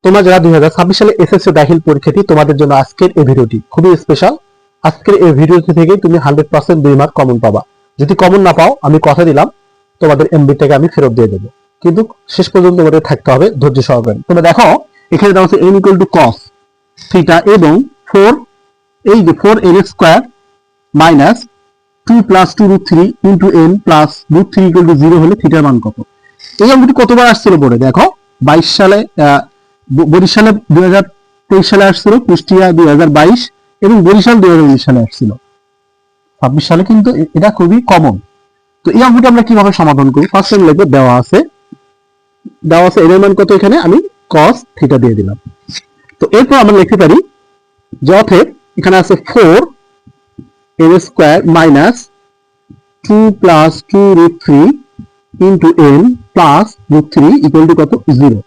তোমরা যারা 2026 সালে এসএসসি দাখিল পরীক্ষার্থী, তোমাদের জন্য আজকের এই ভিডিওটি খুবই স্পেশাল। আজকের এই ভিডিওটি থেকে তুমি 100% 2 মার্ক কমন পাবা। যদি কমন না পাও, আমি কথা দিলাম তোমাদের এমবিটাকে আমি ফেরত দিয়ে দেবো, কিন্তু শেষ পর্যন্ত তোমাদের থাকতে হবে ধৈর্য সহকারে। তোমরা দেখো এখানে দেওয়া আছে n = cos থিটা এবং 4 এই যে 4n² মাইনাস 2 + 2√3 * n প্লাস √3 = 0 হলে থিটার মান কত? এই অঙ্কটি কতবার আসছিল বোর্ডে? দেখো 22 সালে, বরিশালে 2023 সালে আসছিল, কুষ্টিয়া 2022 এবং বরিশাল 2019 সালে আসছিল। 26 সালে কিন্তু এটা খুবই কমন। তো এই অঙ্কটা আমরা কিভাবে সমাধান করি? ফার্স্ট টাইম লিখবো, দেওয়া আছে এর মান কত, এখানে আমি cos থিটা দিয়ে দিলাম। তো এরপর আমরা লিখতে পারি যে অতএব এখানে আছে 4n² মাইনাস 2 + 2√3 * n প্লাস √3 = কত? 0।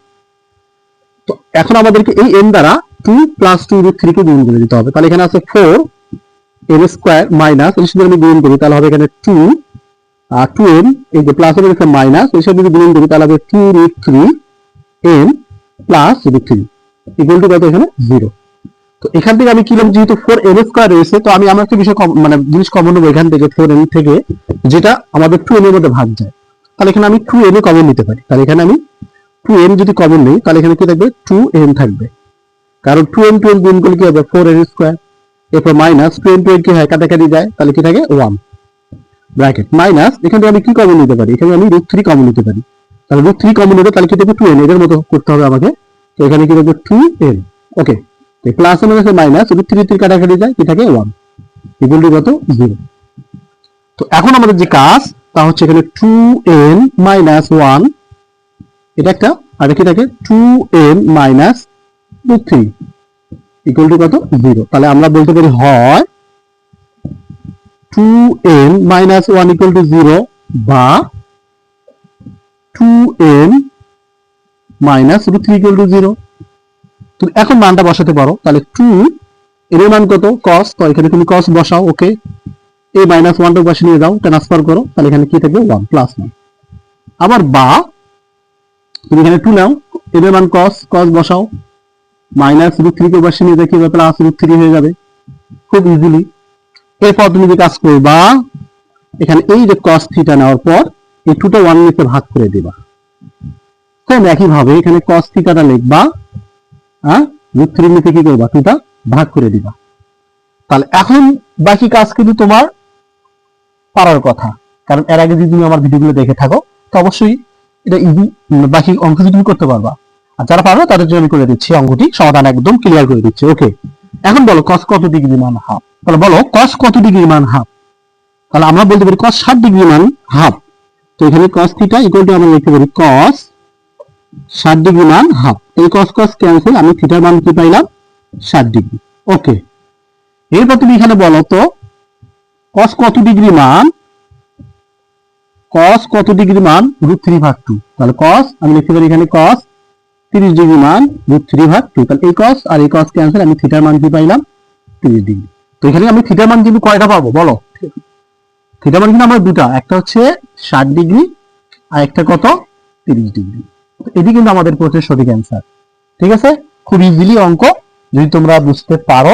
তো এখন আমাদেরকে এই n দ্বারা 2 + 2√3 কে গুণ করে দিতে হবে। তাহলে এখানে আছে 4n² মাইনাস, এর সাথে আমি গুণ করি তাহলে হবে এখানে 2n, এই যে প্লাস হবে এখানে মাইনাস, এর সাথে যদি গুণ করি তাহলে হবে 2√3n প্লাস √3 = কত? এখানে 0। তো এখান থেকে আমি কি লিখব, যেহেতু 4n² রয়েছে, তো আমি আমার একটা বিষয় জিনিস কমন নেব এখান থেকে, 4n থেকে যেটা আমাদের 2n এর মধ্যে ভাগ যায়। তাহলে এখানে আমি 2n এ কমন নিতে পারি। তাহলে এখানে আমি 2n যদি কমন নেই তাহলে এখানে কি থাকবে? 2n থাকবে, কারণ 2n গুণ করলে কি হবে? 4n²। এরপর মাইনাস 2n কি হয়? কাটাকাটি যায়, তাহলে কি থাকে? 1 ব্র্যাকেট মাইনাস, এখান থেকে আমি কি কমন নিতে পারি? এখানে আমি √3 কমন নিতে পারি। তাহলে √3 কমন নিলে তাহলে কি থাকবে? 2n, এর মতো করতে হবে আমাকে। তো এখানে কি থাকবে? 2n। ওকে, তো প্লাস এর মধ্যে মাইনাস, √3 কাটাকাটি যায়, কি থাকে? 1 = কত? 0। তো এখন আমাদের যে কাজ তা হচ্ছে এখানে 2n - 1 এটা একটা, আর কি থাকে? 2n - √3 = কত? 0। তাহলে আমরা বলতে পারি হয় 2n - 1 = 0 বা 2n - √3 = 0। তুমি এখন মানটা বসাতে পারো। তাহলে 2 এর মান কত? cos, তো এখানে তুমি cos বসাও। ওকে, এই -1টা পাশে নিয়ে যাও, ট্রান্সফার করো, তাহলে এখানে কি থাকবে? 1 প্লাস 1। আবার বা তুমি এখানে 2 নাও, এর মান cos বসাও, -√3 কে পাশে নিয়ে যাও, কি হবে? প্লাস √3 হয়ে যাবে, খুব ইজিলি। এরপর তুমি যে কাজ করবা, এখানে এই যে cos থিটা নেওয়ার পর এই 2টা 1 নিতে ভাগ করে দিবা। সেম একইভাবে এখানে cos থিটাটা লিখবা, √3 নিতে কি করবা? 2টা ভাগ করে দিবা। তাহলে এখন বাকি কাজ কিন্তু তোমার পারার কথা, কারণ এর আগে যদি তুমি আমার ভিডিওগুলো দেখে থাকো তো অবশ্যই এটা ইজি, বাকি অঙ্ক তুমি করতে পারবা। আর যারা পারবে তাদের জন্য আমি করে দিচ্ছি অঙ্কটি সমাধান, একদম ক্লিয়ার করে দিচ্ছি। ওকে, এখন বলো cos কত ডিগ্রি মান হাফ? তাহলে বলো cos কত ডিগ্রি মান হাফ? তাহলে আমরা বলতে পারি cos 60 ডিগ্রি মান হাফ। তো এখানে cos থিটা = আমরা লিখতে পারি cos 60 ডিগ্রি মান হাফ। এই cos ক্যান্সেল, আমি থিটার মান কি পাইলাম? 60 ডিগ্রি। ওকে, এরপর তুমি এখানে বলো তো cos কত ডিগ্রি মান √3/2। তাহলে cos আমি লিখতে পারি এখানে cos 30 ডিগ্রি মান √3/2। তাহলে এই cos আর এই cos ক্যান্সেল, আমি থিটার মান কি পাইলাম? 30 ডিগ্রি। তো এখানে আমি থিটার মান কিন্তু কয়টা পাবো বলো? থিটার মান কিন্তু আমার দুটা, একটা হচ্ছে 60 ডিগ্রি আর একটা কত? 30 ডিগ্রি। এটি কিন্তু আমাদের প্রশ্নের সঠিক অ্যান্সার। ঠিক আছে, খুব ইজিলি অঙ্ক। যদি তোমরা বুঝতে পারো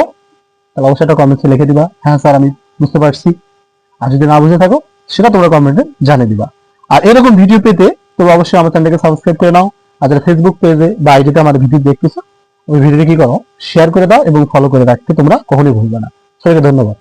তাহলে অবশ্যই এটা কমেন্টে লিখে দিবা, হ্যাঁ স্যার আমি বুঝতে পারছি। আর যদি না বুঝে থাকো সেটা তোমরা কমেন্টে জানিয়ে দিবা। আর এরকম ভিডিও পেতে তোমরা অবশ্যই আমার চ্যানেলটাকে সাবস্ক্রাইব করে নাও। আর যারা ফেসবুক পেজে বা আইডিতে আমার ভিডিও দেখতেছো, ওই ভিডিওটা কি করো? শেয়ার করে দাও এবং ফলো করে রাখতে তোমরা কখনোই ভুলবে না। সবাইকে ধন্যবাদ।